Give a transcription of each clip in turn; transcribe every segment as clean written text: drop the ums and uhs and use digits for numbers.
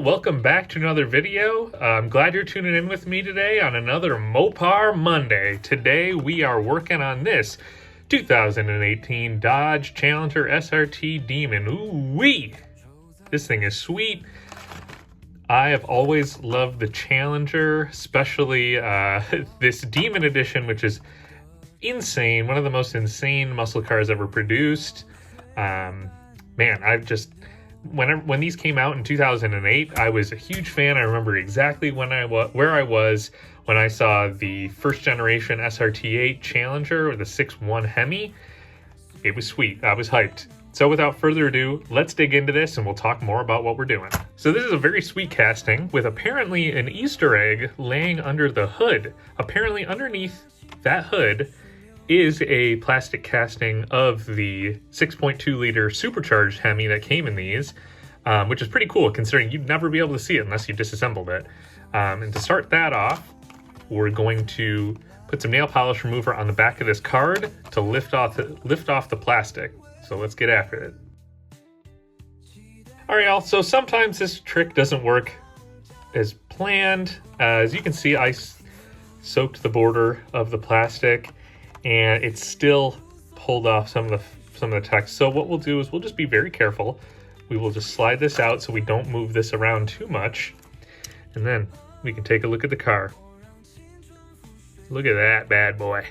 Well, welcome back to another video. I'm glad you're tuning in with me today on another Mopar Monday. Today we are working on this 2018 Dodge Challenger SRT Demon. Ooh-wee! This thing is sweet. I have always loved the Challenger, especially this Demon Edition, which is insane. One of the most insane muscle cars ever produced. Man, I've just... When these came out in 2008, I was a huge fan. I remember exactly where I was when I saw the first generation SRT8 Challenger or the 6.1 Hemi. It was sweet. I was hyped. So without further ado, let's dig into this and we'll talk more about what we're doing. So this is a very sweet casting with apparently an Easter egg laying under the hood. Apparently underneath that hood is a plastic casting of the 6.2 liter supercharged Hemi that came in these, which is pretty cool considering you'd never be able to see it unless you disassembled it. And to start that off, we're going to put some nail polish remover on the back of this card to lift off the plastic. So let's get after it. All right, y'all. So sometimes this trick doesn't work as planned. As you can see, I soaked the border of the plastic, and it's still pulled off some of the text. So what we'll do is we'll just be very careful. We will just slide this out so we don't move this around too much. And then we can take a look at the car. Look at that bad boy.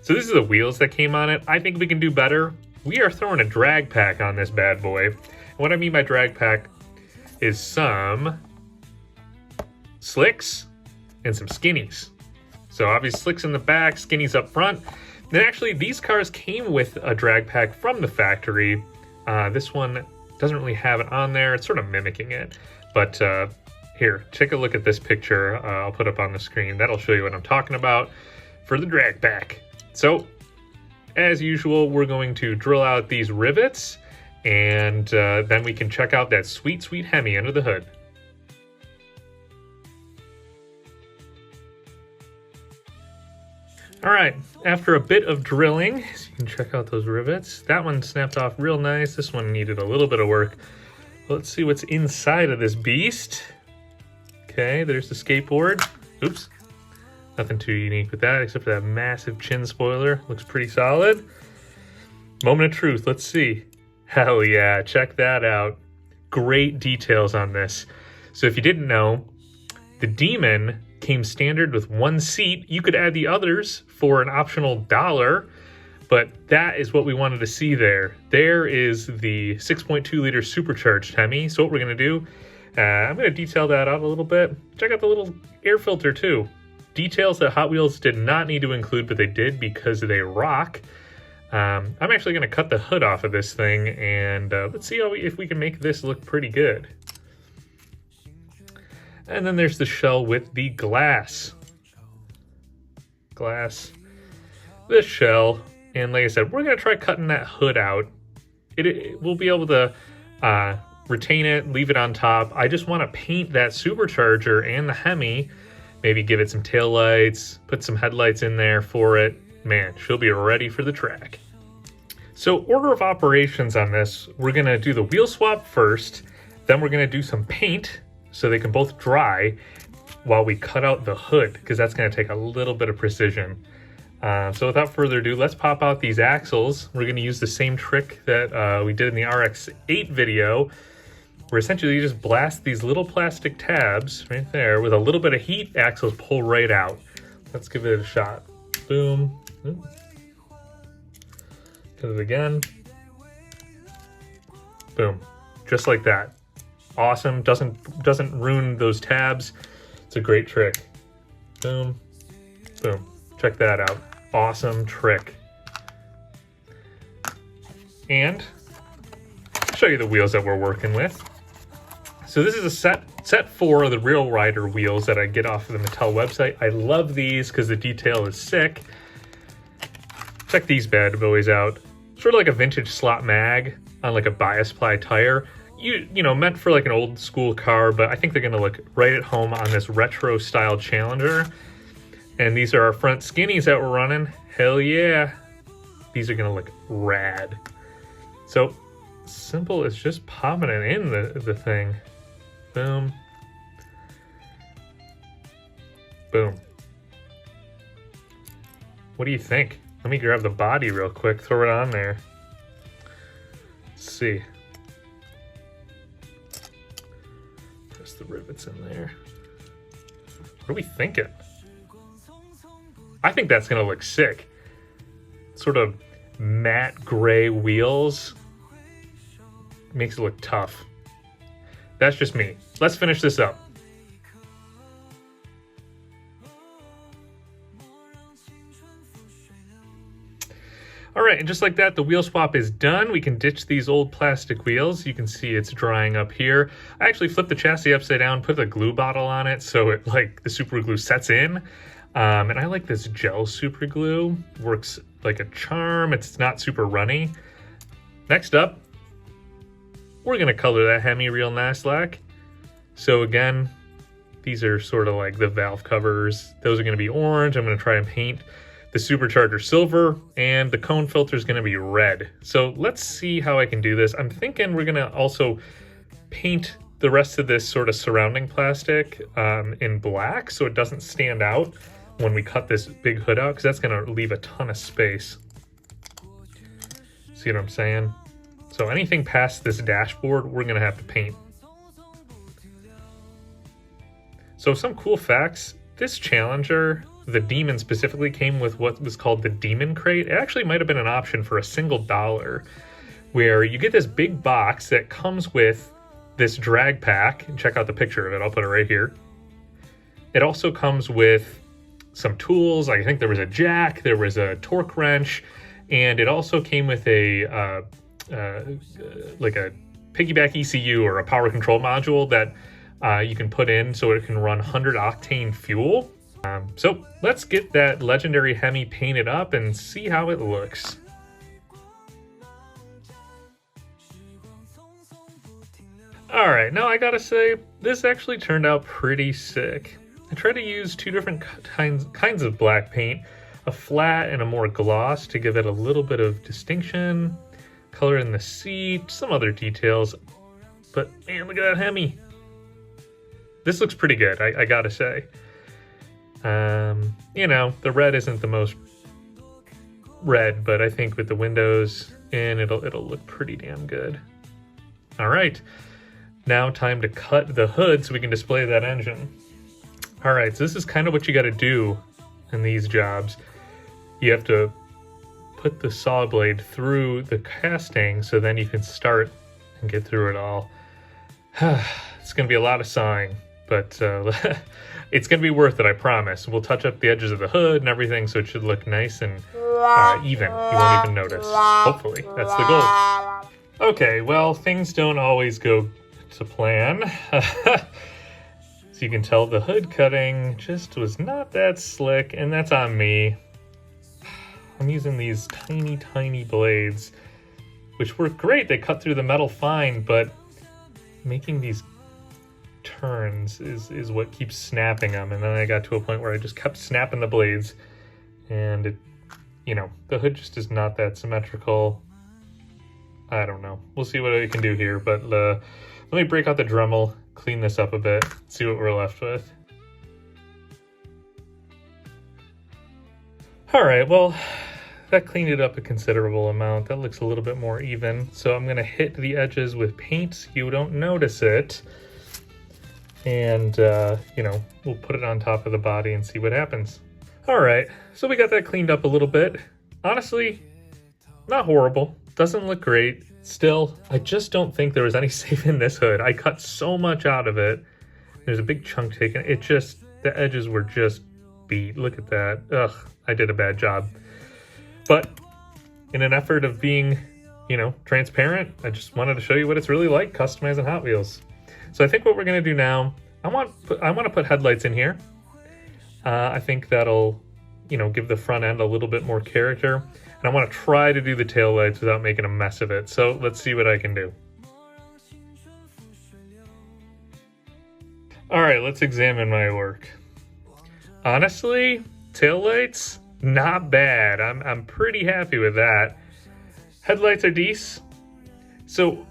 So this is the wheels that came on it. I think we can do better. We are throwing a drag pack on this bad boy. And what I mean by drag pack is some slicks and some skinnies. So obviously slicks in the back, skinnies up front. And actually these cars came with a drag pack from the factory. This one doesn't really have it on there. It's sort of mimicking it. But here, take a look at this picture. I'll put up on the screen. That'll show you what I'm talking about for the drag pack. So as usual, we're going to drill out these rivets and then we can check out that sweet, sweet Hemi under the hood. All right, after a bit of drilling, so you can check out those rivets. That one snapped off real nice. This one needed a little bit of work. Let's see what's inside of this beast. Okay, there's the skateboard. Oops, nothing too unique with that except for that massive chin spoiler. Looks pretty solid. Moment of truth, let's see. Hell yeah, check that out. Great details on this. So if you didn't know, the Demon came standard with one seat. You could add the others for an optional $1, but that is what we wanted to see there. There is the 6.2 liter supercharged Hemi. So what we're going to do, I'm going to detail that out a little bit. Check out the little air filter too. Details that Hot Wheels did not need to include, but they did because they rock. I'm actually going to cut the hood off of this thing and let's see if we can make this look pretty good. And then there's the shell with the glass. This shell. And like I said, we're going to try cutting that hood out. We'll be able to retain it, leave it on top. I just want to paint that supercharger and the Hemi. Maybe give it some tail lights, put some headlights in there for it. Man, she'll be ready for the track. So order of operations on this, we're going to do the wheel swap first. Then we're going to do some paint so they can both dry while we cut out the hood, because that's going to take a little bit of precision. So without further ado, let's pop out these axles. We're going to use the same trick that we did in the RX-8 video, where essentially you just blast these little plastic tabs right there with a little bit of heat, axles pull right out. Let's give it a shot. Boom. Hit it again. Boom. Just like that. Awesome. Doesn't ruin those tabs. It's a great trick. Boom. Boom. Check that out. Awesome trick. And I'll show you the wheels that we're working with. So this is a set 4 of the Real Rider wheels that I get off of the Mattel website. I love these because the detail is sick. Check these bad boys out. Sort of like a vintage slot mag on like a bias ply tire. You know, meant for like an old school car, but I think they're gonna look right at home on this retro style Challenger. And these are our front skinnies that we're running. Hell yeah. These are gonna look rad. So simple as just popping it in the thing. Boom. Boom. What do you think? Let me grab the body real quick, throw it on there. Let's see. Press the rivets in there. What are we thinking? I think that's gonna look sick. Sort of matte gray wheels. Makes it look tough. That's just me. Let's finish this up. All right, and just like that, the wheel swap is done. We can ditch these old plastic wheels. You can see it's drying up here. I actually flipped the chassis upside down, put a glue bottle on it so it like the super glue sets in. And I like this gel super glue. Works like a charm. It's not super runny. Next up, we're gonna color that Hemi real nice like. So again, these are sort of like the valve covers. Those are gonna be orange. I'm gonna try and paint the supercharger silver, and the cone filter is going to be red. So let's see how I can do this. I'm thinking we're going to also paint the rest of this sort of surrounding plastic in black so it doesn't stand out when we cut this big hood out, because that's going to leave a ton of space. See what I'm saying? So anything past this dashboard, we're going to have to paint. So some cool facts. This Challenger, the Demon specifically, came with what was called the Demon Crate. It actually might have been an option for a single $1, where you get this big box that comes with this drag pack. And check out the picture of it. I'll put it right here. It also comes with some tools. I think there was a jack, there was a torque wrench, and it also came with a like a piggyback ECU or a power control module that you can put in so it can run 100 octane fuel. So let's get that legendary Hemi painted up and see how it looks. All right, now I gotta say, this actually turned out pretty sick. I tried to use two different kinds of black paint, a flat and a more gloss, to give it a little bit of distinction, color in the seat, some other details, but man, look at that Hemi. This looks pretty good, I gotta say. You know, the red isn't the most red, but I think with the windows in, it'll look pretty damn good. All right, now time to cut the hood so we can display that engine. All right, so this is kind of what you got to do in these jobs. You have to put the saw blade through the casting so then you can start and get through it all. It's going to be a lot of sawing, but it's going to be worth it, I promise. We'll touch up the edges of the hood and everything so it should look nice and even. You won't even notice. Hopefully, that's the goal. Okay, well, things don't always go to plan. So you can tell the hood cutting just was not that slick, and that's on me. I'm using these tiny, tiny blades, which work great. They cut through the metal fine, but making these turns is what keeps snapping them. And then I got to a point where I just kept snapping the blades, and it, you know, the hood just is not that symmetrical. I don't know. We'll see what I can do here, but let me break out the Dremel, clean this up a bit, see what we're left with. All right, well, that cleaned it up a considerable amount. That looks a little bit more even. So I'm gonna hit the edges with paint so you don't notice it. And, you know, we'll put it on top of the body and see what happens. All right, so we got that cleaned up a little bit. Honestly, not horrible. Doesn't look great. Still, I just don't think there was any saving this hood. I cut so much out of it. There's a big chunk taken. It just, the edges were just beat. Look at that. Ugh, I did a bad job. But in an effort of being, you know, transparent, I just wanted to show you what it's really like customizing Hot Wheels. So I think what we're gonna do now, I want to put headlights in here. I think that'll, you know, give the front end a little bit more character. And I want to try to do the taillights without making a mess of it. So let's see what I can do. All right, let's examine my work. Honestly, taillights, not bad. I'm pretty happy with that. Headlights are decent. So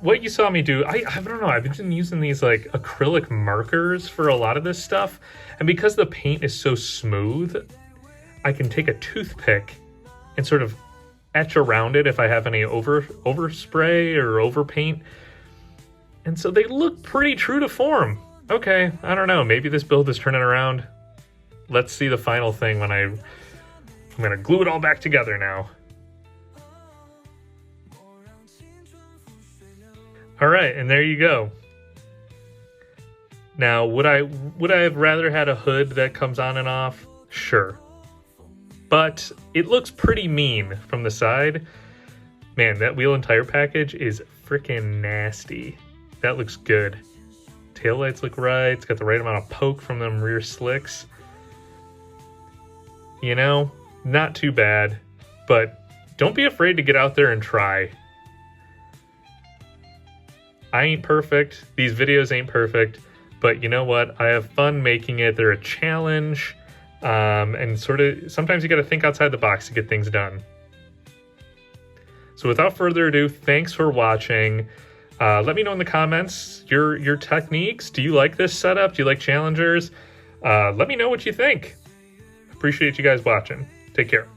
what you saw me do, I don't know, I've been using these like acrylic markers for a lot of this stuff. And because the paint is so smooth, I can take a toothpick and sort of etch around it if I have any overspray or overpaint. And so they look pretty true to form. Okay, I don't know, maybe this build is turning around. Let's see the final thing when I'm gonna glue it all back together now. All right, and there you go. Now, would I have rather had a hood that comes on and off? Sure. But it looks pretty mean from the side. Man, that wheel and tire package is freaking nasty. That looks good. Taillights look right. It's got the right amount of poke from them rear slicks. You know, not too bad. But don't be afraid to get out there and try. I ain't perfect. These videos ain't perfect. But you know what? I have fun making it. They're a challenge. And sort of, sometimes you got to think outside the box to get things done. So without further ado, thanks for watching. Let me know in the comments your techniques. Do you like this setup? Do you like challengers? Let me know what you think. Appreciate you guys watching. Take care.